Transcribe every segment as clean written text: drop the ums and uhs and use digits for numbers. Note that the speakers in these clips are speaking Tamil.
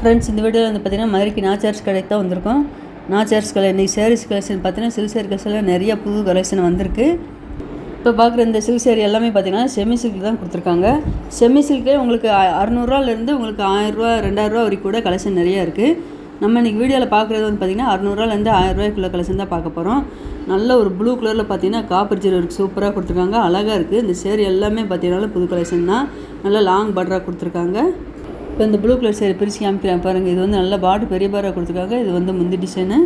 ஃப்ரெண்ட்ஸ், இந்த வீடியோவில் வந்து பார்த்தீங்கன்னா மதுரைக்கு நாச்சார்ஸ் கடைக்கு தான் வந்திருக்கோம். நாச்சார்ஸ் கடை இன்றைக்கி சாரீஸ் கலெக்ஷன் பார்த்தீங்கன்னா சில்க் சாரி கலெக்ஷனில் நிறைய புது கலெக்ஷன் வந்திருக்கு. இப்போ பார்க்குற இந்த சில்க் சாரி எல்லாமே பார்த்தீங்கன்னா செமி சில்க் தான் கொடுத்துருக்காங்க. செமி சில்கே உங்களுக்கு 600ரூவாலேருந்து உங்களுக்கு 1000 2000 வரைக்கும் கூட கலெக்ஷன் நிறையா இருக்குது. நம்ம இன்றைக்கி வீடியோவில் பார்க்குறது வந்து பார்த்திங்கன்னா 600ரூவாலேருந்து 1000 கலெக்ஷன் தான் பார்க்க போகிறோம். நல்ல ஒரு ப்ளூ கலரில் பார்த்தீங்கன்னா காப்பர் ஜெரி ஒர்க் சூப்பராக கொடுத்துருக்காங்க, அழகாக இருக்குது. இந்த சேரீ எல்லாமே பார்த்தீங்கன்னா புது கலெக்ஷன் தான், நல்லா லாங் பார்டராக கொடுத்துருக்காங்க. இப்போ இந்த ப்ளூ கலர் சேரீ பிரித்து காமிக்கிறேன் பாருங்கள். இது வந்து நல்ல பார்டர் பெரிய பார்டராக கொடுத்துருக்காங்க. இது வந்து முந்தி டிசைனு.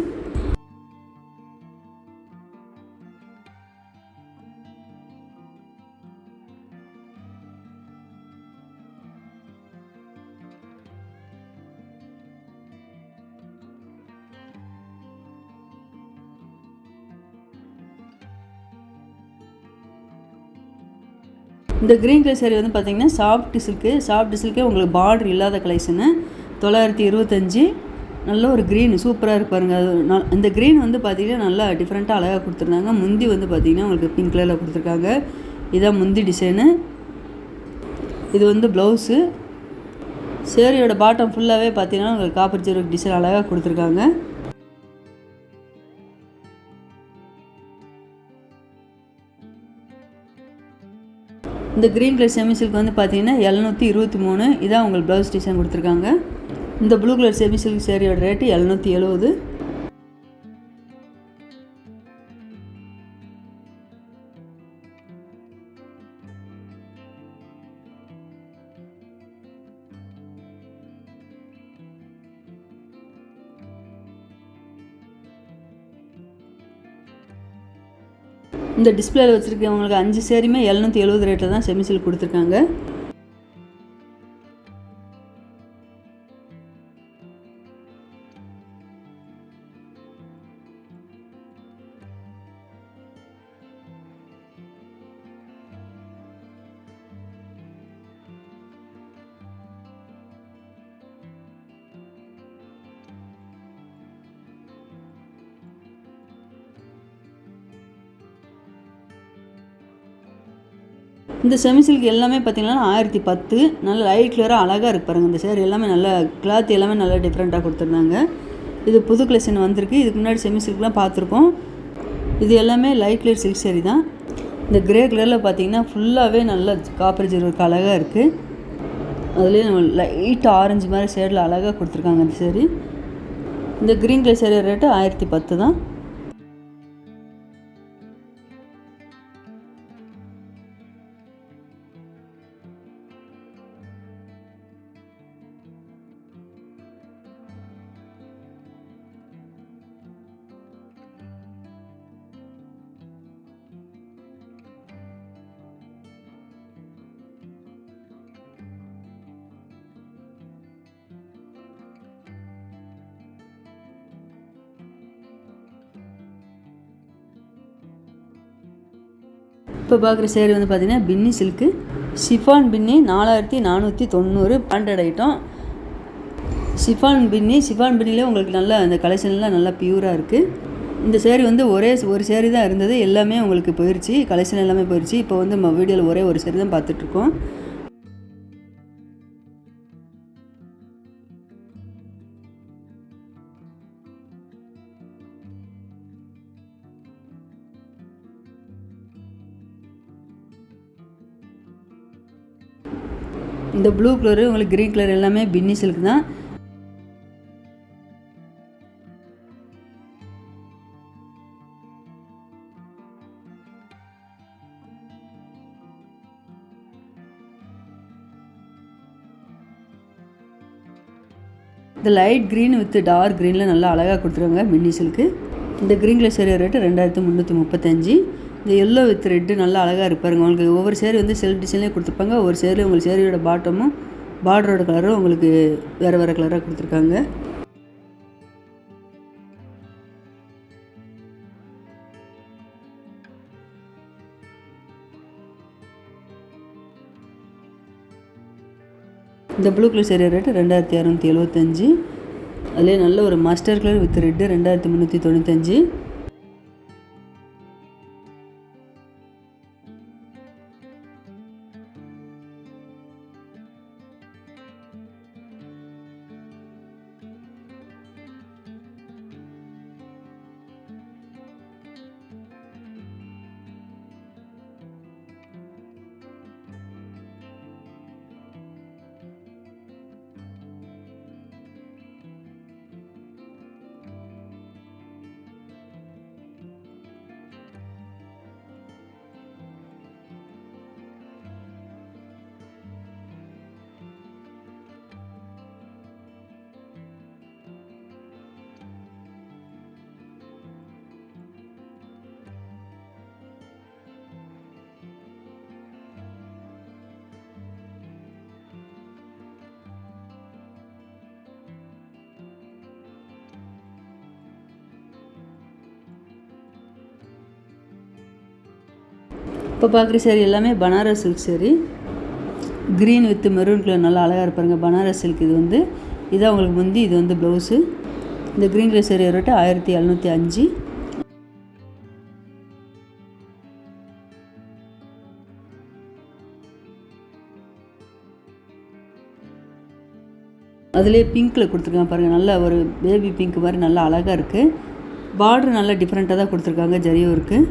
இந்த க்ரீன் கலர் சாரீ வந்து பார்த்திங்கன்னா சாஃப்ட் சில்கே உங்களுக்கு பார்டர் இல்லாத கலெக்ஷனு 925. நல்ல ஒரு க்ரீன் சூப்பராக இருக்கு பாருங்கள். அது இந்த க்ரீன் வந்து பார்த்திங்கன்னா நல்லா டிஃப்ரெண்ட்டாக அழகாக கொடுத்துருந்தாங்க. முந்தி வந்து பார்த்திங்கன்னா உங்களுக்கு பிங்க் கலரில் கொடுத்துருக்காங்க. இதான் முந்தி டிசைனு. இது வந்து ப்ளவுஸு. சேரீயோட பாட்டம் ஃபுல்லாகவே பார்த்திங்கன்னா உங்களுக்கு காப்பர் ஜெரி டிசைன் அழகாக கொடுத்துருக்காங்க. இந்த க்ரீன் கலர் செமி சில்க் வந்து பார்த்தீங்கன்னா 723. இதான் உங்களுக்கு ப்ளவுஸ் டிசைன் கொடுத்துருக்காங்க. இந்த ப்ளூ கலர் செமி சில்க் சேரீயோட ரேட்டு 770. இந்த டிஸ்பிளேல வச்சுருக்கவங்களுக்கு 5 சேரீமே 770 ரேட்டில் தான் செமி சில்க் கொடுத்துருக்காங்க. இந்த செமி சில்க் எல்லாமே பார்த்திங்கன்னா 1010. நல்ல லைட் கிளியராக அழகாக இருக்குது பாருங்கள். இந்த சேரீ எல்லாமே நல்ல கிளாத் எல்லாமே நல்லா டிஃப்ரெண்ட்டாக கொடுத்துருந்தாங்க. இது புது கலெக்ஷன் வந்திருக்கு. இதுக்கு முன்னாடி செமி சில்க்லாம் பார்த்துருக்கோம். இது எல்லாமே லைட் கிளியர் சில்க் சேரீ தான். இந்த கிரே கலரில் பார்த்திங்கன்னா ஃபுல்லாகவே நல்ல காப்பர் ஜெரி ஒர்க் அழகாக இருக்குது. அதுலேயே நம்ம லைட் ஆரஞ்சு மாதிரி ஷேடில் அழகாக கொடுத்துருக்காங்க இந்த சேரீ. இந்த க்ரீன் கலர் சேரீ ரேட்டு 1010 தான். இப்போ பார்க்குற சேரீ வந்து பார்த்திங்கன்னா பின்னி சில்க்கு ஷிஃபான் பின்னி 4490 பிராண்டட் ஐட்டம். ஷிஃபான் பின்னிலே உங்களுக்கு நல்லா அந்த கலெக்ஷன்லாம் நல்லா பியூராக இருக்குது. இந்த சேரீ வந்து ஒரு சேரீ தான் இருந்தது, எல்லாமே உங்களுக்கு போயிடுச்சு, கலெக்ஷன் எல்லாமே போயிடுச்சு. இப்போ வந்து நம்ம வீடியோவில் ஒரே ஒரு சேரீ தான் பார்த்துட்ருக்கோம். இந்த ப்ளூ கலரு உங்களுக்கு க்ரீன் கலர் எல்லாமே பின்னி சில்க் தான். இந்த லைட் க்ரீன் வித் டார்க் க்ரீனில் நல்லா அழகாக கொடுத்துருவாங்க பின்னி சில்க்கு. இந்த க்ரீன் கலர் சேரீ ரேட்டு 2335. இந்த எல்லோ வித் ரெட்டு நல்லா அழகாக இருப்பாருங்க. உங்களுக்கு ஒவ்வொரு சேரீ வந்து செல்ஃப் டிசைன்லேயே கொடுத்துருப்பாங்க. ஒவ்வொரு சேரீ உங்களுக்கு சேரீயோட பாட்டமும் பார்டரோட கலரும் உங்களுக்கு வேறு வேறு கலராக கொடுத்துருக்காங்க. இந்த ப்ளூ கலர் சேரீ ரேட்டு 2675. அதுலேயே நல்ல ஒரு மஸ்டர்ட் கலர் வித் ரெட்டு 2395. இப்போ பார்க்குற சேரீ எல்லாமே Banaras silk sari. Green with maroon colour நல்லா அழகாக இருப்பாருங்க. பனாரஸ் சில்க் இது வந்து இதான் உங்களுக்கு முந்தி, இது வந்து ப்ளவுஸு. இந்த க்ரீன் கலர் சேரீ ரேட்டு 1705. அதிலே பிங்க்கில் கொடுத்துருக்காங்க பாருங்கள். நல்லா ஒரு பேபி பிங்க் மாதிரி நல்லா அழகாக இருக்குது. பார்டர் நல்லா டிஃப்ரெண்ட்டாக தான் கொடுத்துருக்காங்க, ஜரியும் இருக்குது.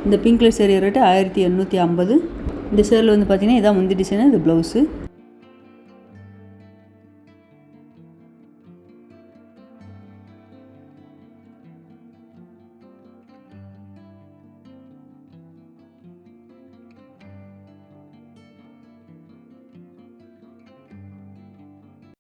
இந்த பிங்க் கலர் சேரீ ரேட்டு 1850. இந்த சேரில் வந்து பார்த்திங்கன்னா இதான் முந்தி டிசைனு, இது ப்ளவுஸு.